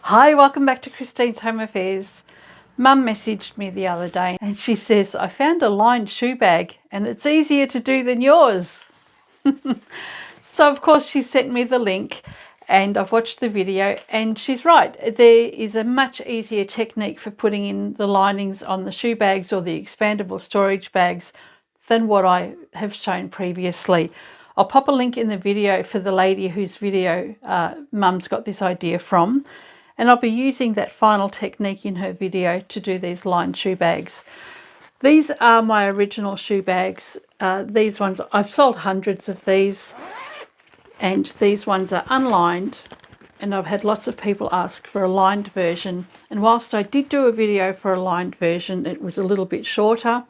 Hi, welcome back to Christine's Home Affairs. Mum messaged me the other day and she says, I found a lined shoe bag and it's easier to do than yours. So of course she sent me the link and I've watched the video, and she's right. There is a much easier technique for putting in the linings on the shoe bags or the expandable storage bags than what I have shown previously. I'll pop a link in the video for the lady whose video Mum's got this idea from. And I'll be using that final technique in her video to do these lined shoe bags. These are my original shoe bags. These ones, I've sold hundreds of these, and these ones are unlined, and I've had lots of people ask for a lined version. And whilst I did do a video for a lined version, it was a little bit shorter.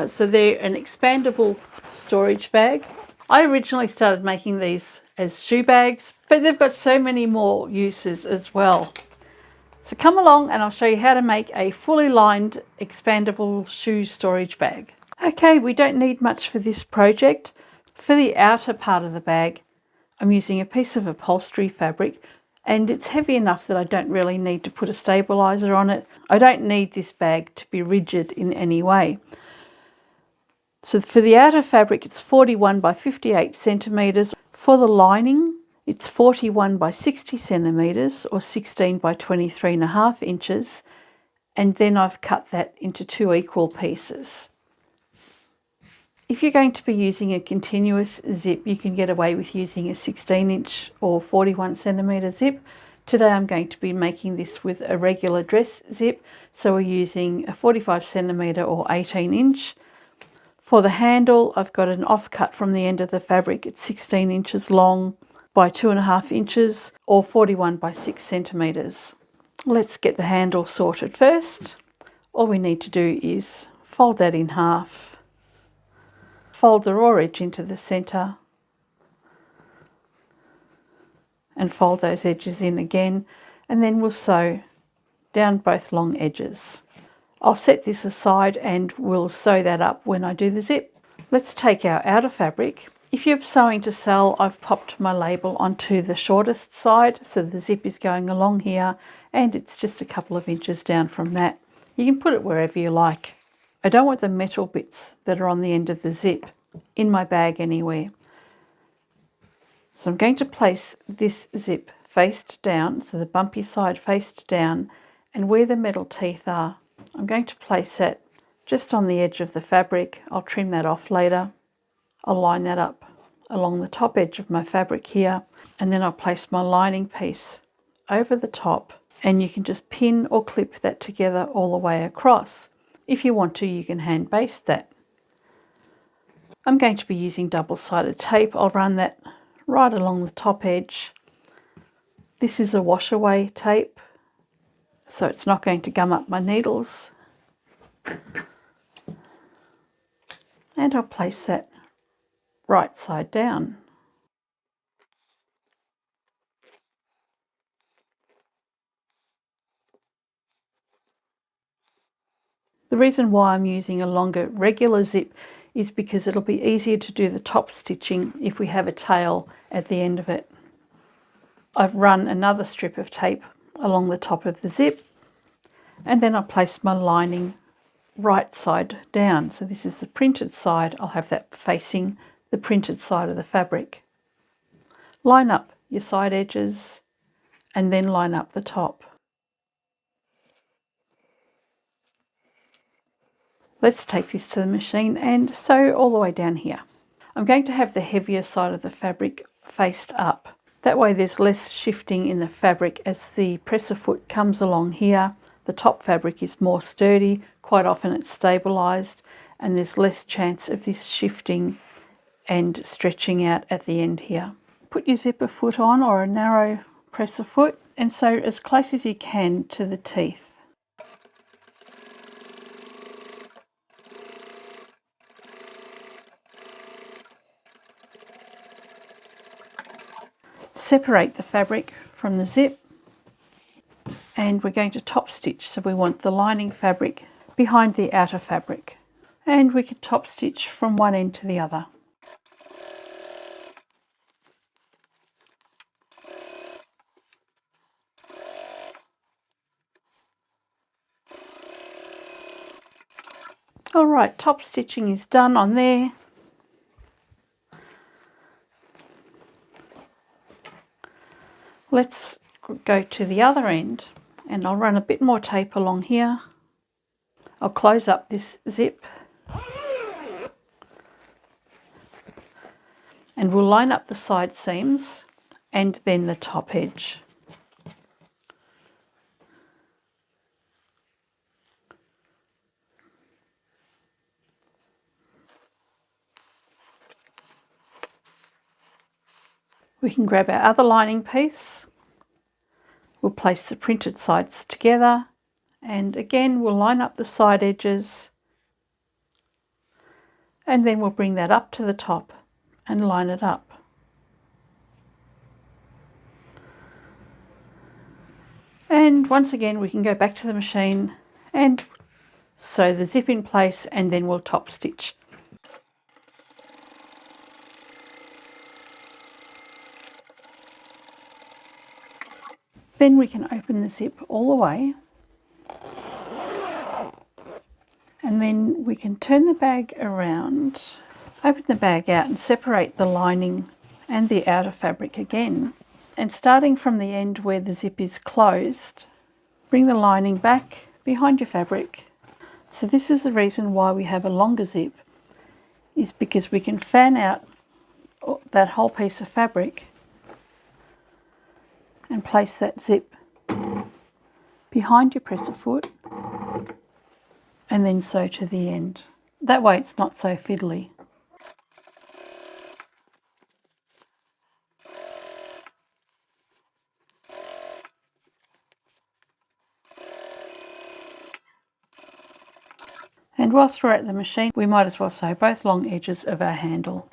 So they're an expandable storage bag. I originally started making these as shoe bags, but they've got so many more uses as well. So come along and I'll show you how to make a fully lined expandable shoe storage bag. Okay, we don't need much for this project. For the outer part of the bag, I'm using a piece of upholstery fabric, and it's heavy enough that I don't really need to put a stabilizer on it. I don't need this bag to be rigid in any way. So for the outer fabric, it's 41 by 58 centimetres. For the lining, it's 41 by 60 centimetres or 16 by 23.5 inches. And then I've cut that into two equal pieces. If you're going to be using a continuous zip, you can get away with using a 16-inch or 41 centimetre zip. Today I'm going to be making this with a regular dress zip. So we're using a 45 centimetre or 18-inch. For the handle, I've got an offcut from the end of the fabric. It's 16 inches long by 2.5 inches or 41 by 6 centimetres. Let's get the handle sorted first. All we need to do is fold that in half, fold the raw edge into the centre, and fold those edges in again, and then we'll sew down both long edges. I'll set this aside and we'll sew that up when I do the zip. Let's take our outer fabric. If you're sewing to sell, I've popped my label onto the shortest side, so the zip is going along here and it's just a couple of inches down from that. You can put it wherever you like. I don't want the metal bits that are on the end of the zip in my bag anywhere. So I'm going to place this zip faced down, so the bumpy side faced down, and where the metal teeth are, I'm going to place it just on the edge of the fabric. I'll trim that off later. I'll line that up along the top edge of my fabric here, and then I'll place my lining piece over the top, and you can just pin or clip that together all the way across. If you want to, you can hand baste that. I'm going to be using double-sided tape. I'll run that right along the top edge. This is a wash-away tape, so it's not going to gum up my needles. And I'll place that right side down. The reason why I'm using a longer regular zip is because it'll be easier to do the top stitching if we have a tail at the end of it. I've run another strip of tape along the top of the zip, and then I'll place my lining right side down. So this is the printed side. I'll have that facing the printed side of the fabric. Line up your side edges and then line up the top. Let's take this to the machine and sew all the way down here. I'm going to have the heavier side of the fabric faced up. That way there's less shifting in the fabric as the presser foot comes along here. The top fabric is more sturdy, quite often it's stabilised, and there's less chance of this shifting and stretching out at the end here. Put your zipper foot on, or a narrow presser foot, and sew as close as you can to the teeth. Separate the fabric from the zip, and we're going to top stitch, so we want the lining fabric behind the outer fabric, and we can top stitch from one end to the other. Alright, top stitching is done on there. Let's go to the other end and I'll run a bit more tape along here. I'll close up this zip and we'll line up the side seams and then the top edge. We can grab our other lining piece. We'll place the printed sides together and again we'll line up the side edges and then we'll bring that up to the top and line it up. And once again we can go back to the machine and sew the zip in place and then we'll top stitch. Then we can open the zip all the way and then we can turn the bag around, open the bag out and separate the lining and the outer fabric again. And starting from the end where the zip is closed, bring the lining back behind your fabric. So this is the reason why we have a longer zip, is because we can fan out that whole piece of fabric and place that zip behind your presser foot and then sew to the end. That way it's not so fiddly. And whilst we're at the machine, we might as well sew both long edges of our handle.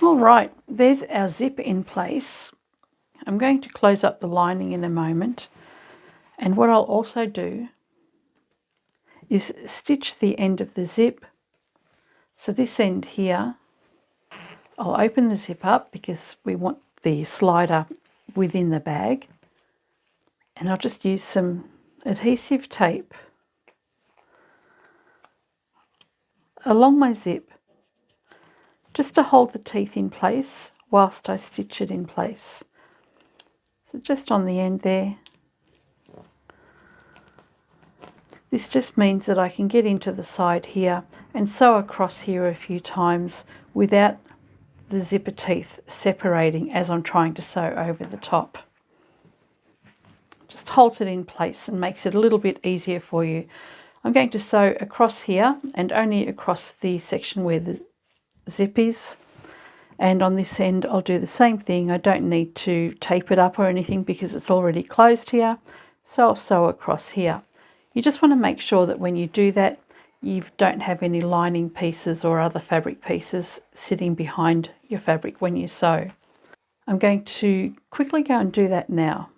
Alright, there's our zip in place. I'm going to close up the lining in a moment, and what I'll also do is stitch the end of the zip. So this end here, I'll open the zip up because we want the slider within the bag, and I'll just use some adhesive tape along my zip just to hold the teeth in place whilst I stitch it in place. So just on the end there. This just means that I can get into the side here and sew across here a few times without the zipper teeth separating as I'm trying to sew over the top. Just holds it in place and makes it a little bit easier for you. I'm going to sew across here and only across the section where the zip is, and on this end I'll do the same thing. I don't need to tape it up or anything because it's already closed here, so I'll sew across here. You just want to make sure that when you do that you don't have any lining pieces or other fabric pieces sitting behind your fabric when you sew. I'm going to quickly go and do that now.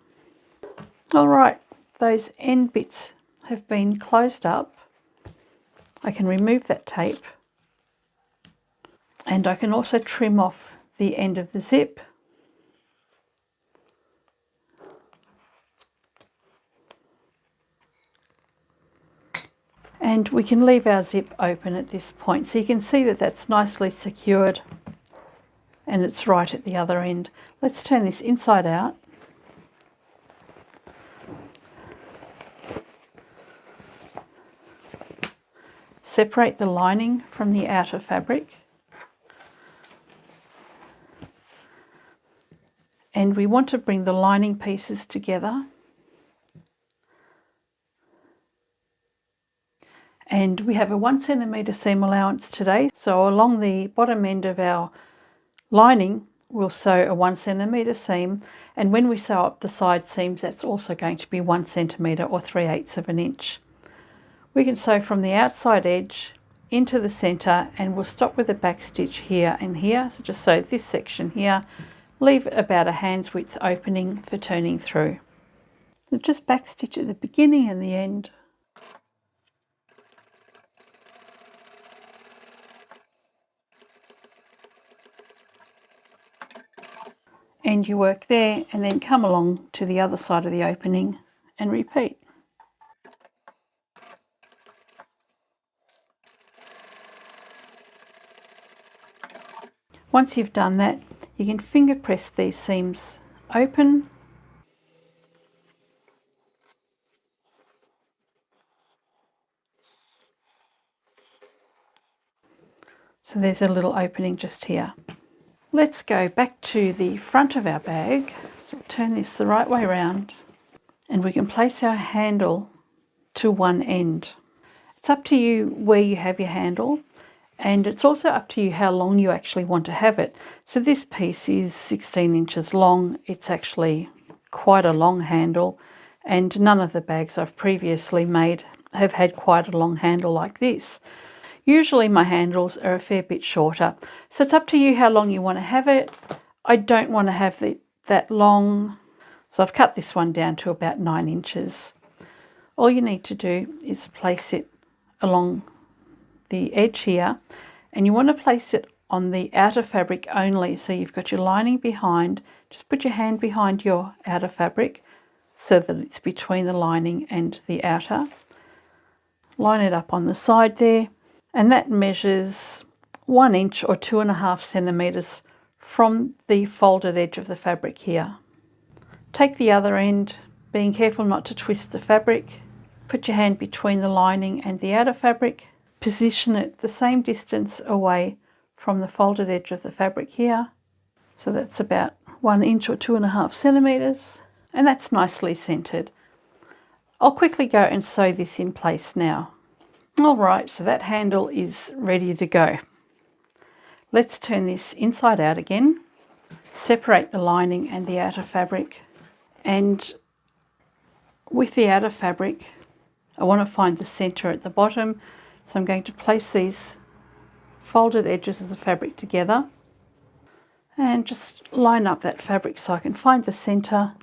Alright, those end bits have been closed up. I can remove that tape and I can also trim off the end of the zip. And we can leave our zip open at this point. So you can see that that's nicely secured and it's right at the other end. Let's turn this inside out. Separate the lining from the outer fabric. And we want to bring the lining pieces together. And we have a 1 centimetre seam allowance today. So along the bottom end of our lining, we'll sew a 1 centimetre seam. And when we sew up the side seams, that's also going to be 1 centimetre or 3/8 of an inch. We can sew from the outside edge into the centre, and we'll stop with a back stitch here and here. So just sew this section here, leave about a hand's width opening for turning through. So just back stitch at the beginning and the end. end your work there and then come along to the other side of the opening and repeat. Once you've done that, you can finger press these seams open so there's a little opening just here. Let's go back to the front of our bag. So we'll turn this the right way around and we can place our handle to one end. It's up to you where you have your handle, and it's also up to you how long you actually want to have it. So this piece is 16 inches long. It's actually quite a long handle, and none of the bags I've previously made have had quite a long handle like this. Usually my handles are a fair bit shorter, so it's up to you how long you want to have it. I don't want to have it that long, so I've cut this one down to about 9 inches. All you need to do is place it along the edge here, and you want to place it on the outer fabric only, so you've got your lining behind. Just put your hand behind your outer fabric so that it's between the lining and the outer. Line it up on the side there, and that measures 1 inch or 2.5 centimeters from the folded edge of the fabric here. Take the other end, being careful not to twist the fabric. Put your hand between the lining and the outer fabric. Position it the same distance away from the folded edge of the fabric here. So that's about 1 inch or 2.5 centimeters, and that's nicely centered. I'll quickly go and sew this in place now. All right, so that handle is ready to go. Let's turn this inside out again. Separate the lining and the outer fabric, and with the outer fabric I want to find the center at the bottom, so I'm going to place these folded edges of the fabric together and just line up that fabric so I can find the center,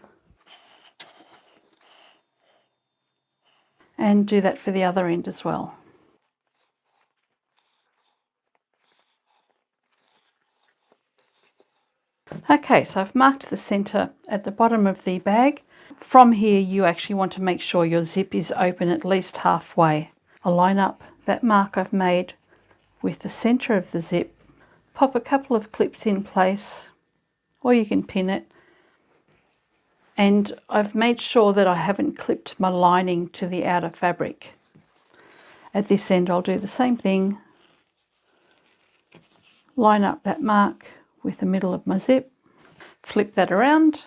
and do that for the other end as well. Okay, so I've marked the center at the bottom of the bag. From here you actually want to make sure your zip is open at least halfway. I'll line up that mark I've made with the center of the zip, pop a couple of clips in place, or you can pin it, and I've made sure that I haven't clipped my lining to the outer fabric. At this end I'll do the same thing, line up that mark with the middle of my zip, flip that around,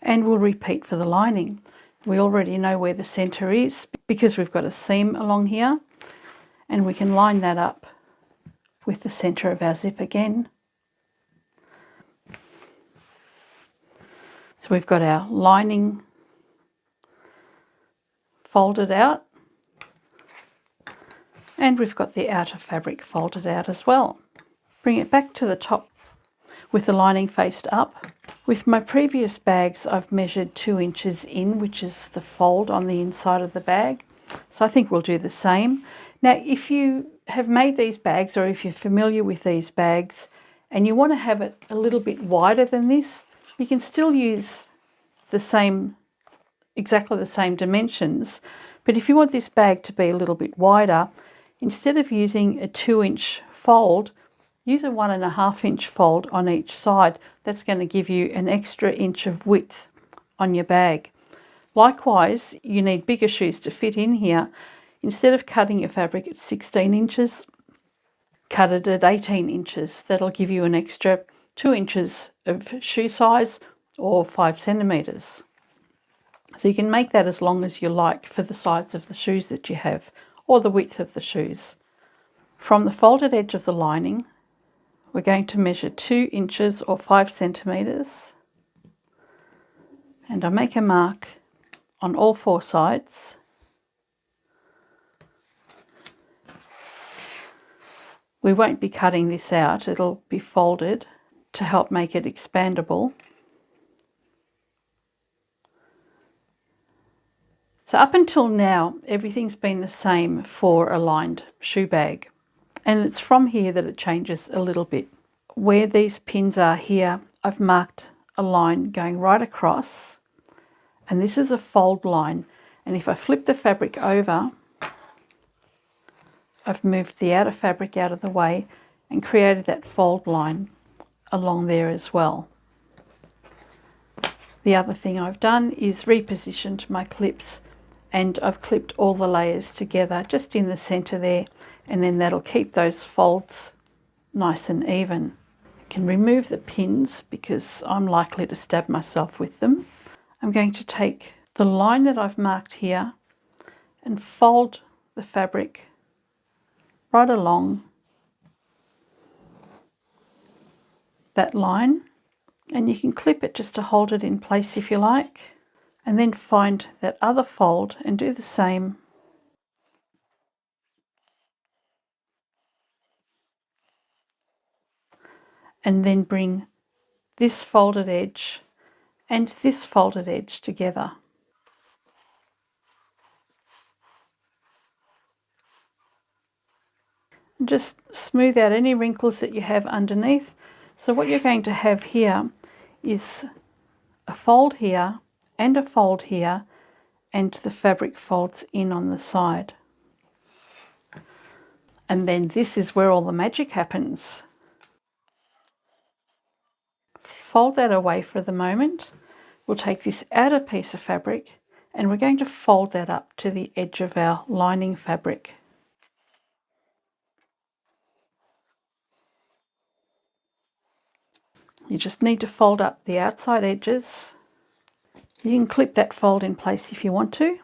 and we'll repeat for the lining. We already know where the center is because we've got a seam along here, and we can line that up with the center of our zip again. So we've got our lining folded out, and we've got the outer fabric folded out as well. Bring it back to the top with the lining faced up. With my previous bags I've measured 2 inches in, which is the fold on the inside of the bag. So I think we'll do the same. Now if you have made these bags, or if you're familiar with these bags and you want to have it a little bit wider than this, you can still use the same, exactly the same dimensions. But if you want this bag to be a little bit wider, instead of using a 2-inch fold, use a 1.5-inch fold on each side. That's going to give you an extra inch of width on your bag. Likewise, you need bigger shoes to fit in here. Instead of cutting your fabric at 16 inches, cut it at 18 inches. That'll give you an extra 2 inches of shoe size, or 5 centimeters. So you can make that as long as you like for the size of the shoes that you have, or the width of the shoes. From the folded edge of the lining, we're going to measure 2 inches or 5 centimeters, and I make a mark on all 4 sides. We won't be cutting this out, it'll be folded to help make it expandable. So up until now, everything's been the same for a lined shoe bag. And it's from here that it changes a little bit. Where these pins are here, I've marked a line going right across, and this is a fold line. And if I flip the fabric over, I've moved the outer fabric out of the way and created that fold line along there as well. The other thing I've done is repositioned my clips, and I've clipped all the layers together just in the center there, and then that'll keep those folds nice and even. I can remove the pins because I'm likely to stab myself with them. I'm going to take the line that I've marked here and fold the fabric right along that line, and you can clip it just to hold it in place if you like, and then find that other fold and do the same. And then bring this folded edge and this folded edge together. And just smooth out any wrinkles that you have underneath. So what you're going to have here is a fold here and a fold here, and the fabric folds in on the side. And then this is where all the magic happens. Fold that away for the moment. We'll take this outer piece of fabric and we're going to fold that up to the edge of our lining fabric. You just need to fold up the outside edges. You can clip that fold in place if you want to.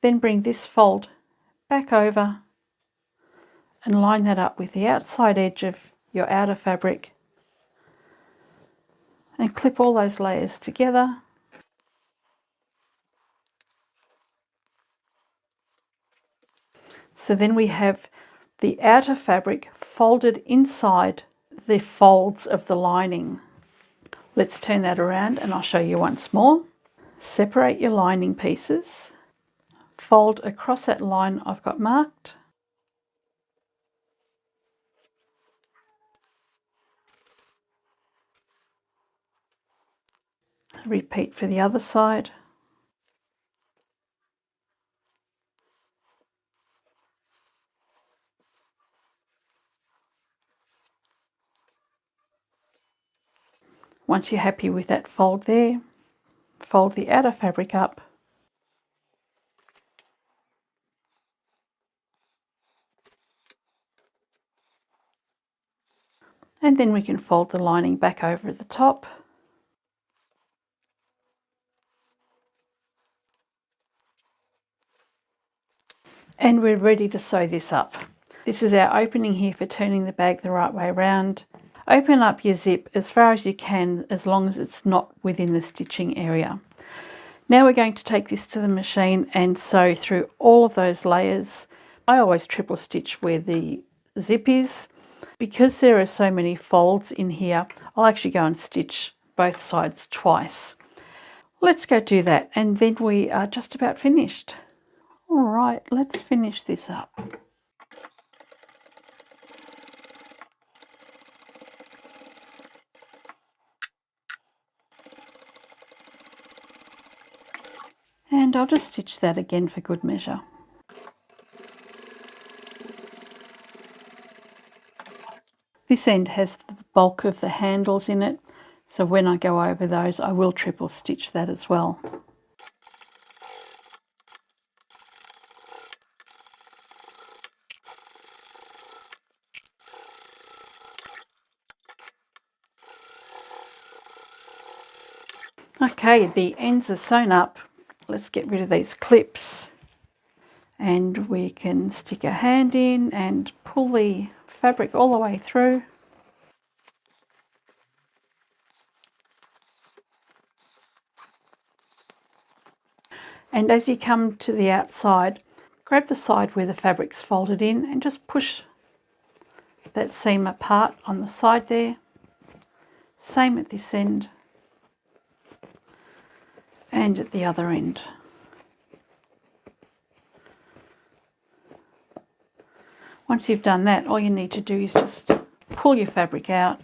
Then bring this fold back over and line that up with the outside edge of your outer fabric, and clip all those layers together. So then we have the outer fabric folded inside the folds of the lining. Let's turn that around and I'll show you once more. Separate your lining pieces, fold across that line I've got marked, repeat for the other side. Once you're happy with that fold there, fold the outer fabric up and then we can fold the lining back over the top. And we're ready to sew this up. This is our opening here for turning the bag the right way around. Open up your zip as far as you can, as long as it's not within the stitching area. Now we're going to take this to the machine and sew through all of those layers. I always triple stitch where the zip is. Because there are so many folds in here, I'll actually go and stitch both sides twice. Let's go do that, and then we are just about finished. All right, let's finish this up. And I'll just stitch that again for good measure. This end has the bulk of the handles in it, so when I go over those I will triple stitch that as well. Okay, the ends are sewn up. Let's get rid of these clips and we can stick a hand in and pull the fabric all the way through. And as you come to the outside, grab the side where the fabric's folded in and just push that seam apart on the side there. Same at this end and at the other end. Once you've done that, all you need to do is just pull your fabric out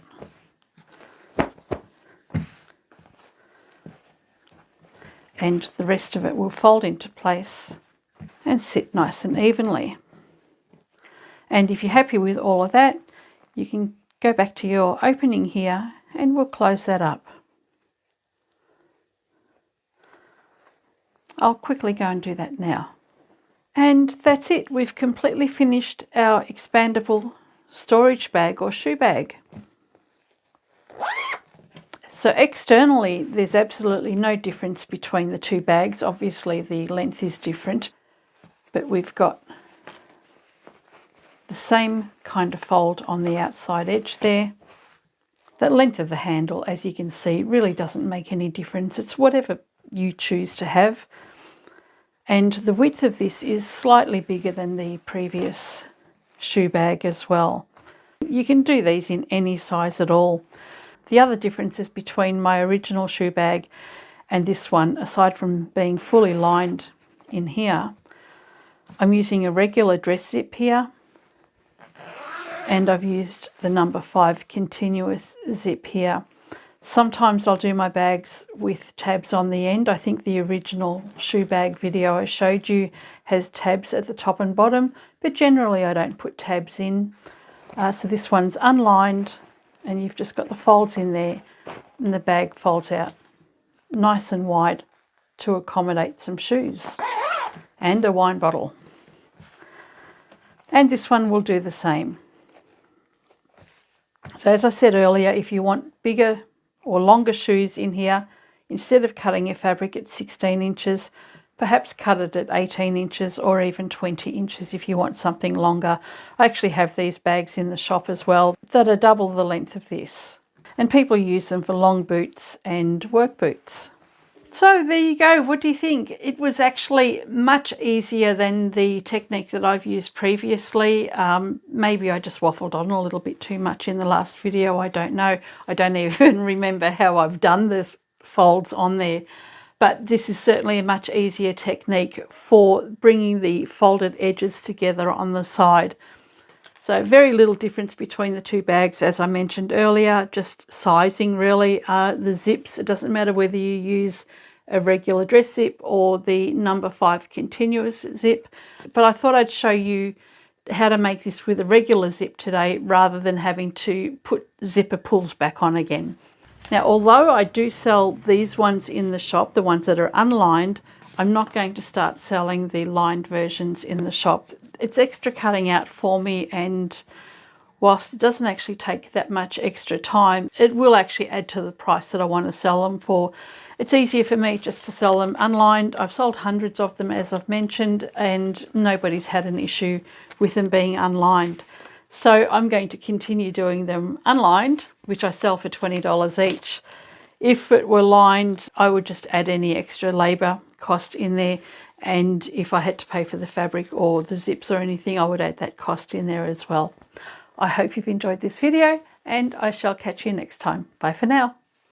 and the rest of it will fold into place and sit nice and evenly. And if you're happy with all of that, you can go back to your opening here and we'll close that up. I'll quickly go and do that now. And that's it. We've completely finished our expandable storage bag or shoe bag. So externally, there's absolutely no difference between the two bags. Obviously, the length is different, but we've got the same kind of fold on the outside edge there. The length of the handle, as you can see, really doesn't make any difference. It's whatever you choose to have. And the width of this is slightly bigger than the previous shoe bag as well. You can do these in any size at all. The other differences between my original shoe bag and this one, aside from being fully lined in here, I'm using a regular dress zip here, and I've used the number 5 continuous zip here. Sometimes I'll do my bags with tabs on the end. I think the original shoe bag video I showed you has tabs at the top and bottom, but generally I don't put tabs in. So this one's unlined, and you've just got the folds in there, and the bag folds out nice and wide to accommodate some shoes and a wine bottle. And this one will do the same. So as I said earlier, if you want bigger or longer shoes in here, instead of cutting your fabric at 16 inches, perhaps cut it at 18 inches or even 20 inches if you want something longer. I actually have these bags in the shop as well that are double the length of this. And people use them for long boots and work boots. So there you go. What do you think? It was actually much easier than the technique that I've used previously. Maybe I just waffled on a little bit too much in the last video. I don't know. I don't even remember how I've done the folds on there. But this is certainly a much easier technique for bringing the folded edges together on the side. So very little difference between the two bags, as I mentioned earlier, just sizing really. The zips, it doesn't matter whether you use a regular dress zip or the number 5 continuous zip. But I thought I'd show you how to make this with a regular zip today rather than having to put zipper pulls back on again. Now, although I do sell these ones in the shop, the ones that are unlined, I'm not going to start selling the lined versions in the shop. It's extra cutting out for me, and whilst it doesn't actually take that much extra time, it will actually add to the price that I want to sell them for. It's easier for me just to sell them unlined. I've sold hundreds of them, as I've mentioned, and nobody's had an issue with them being unlined. So I'm going to continue doing them unlined, which I sell for $20 each. If it were lined, I would just add any extra labour cost in there. And if I had to pay for the fabric or the zips or anything, I would add that cost in there as well. I hope you've enjoyed this video, and I shall catch you next time. Bye for now.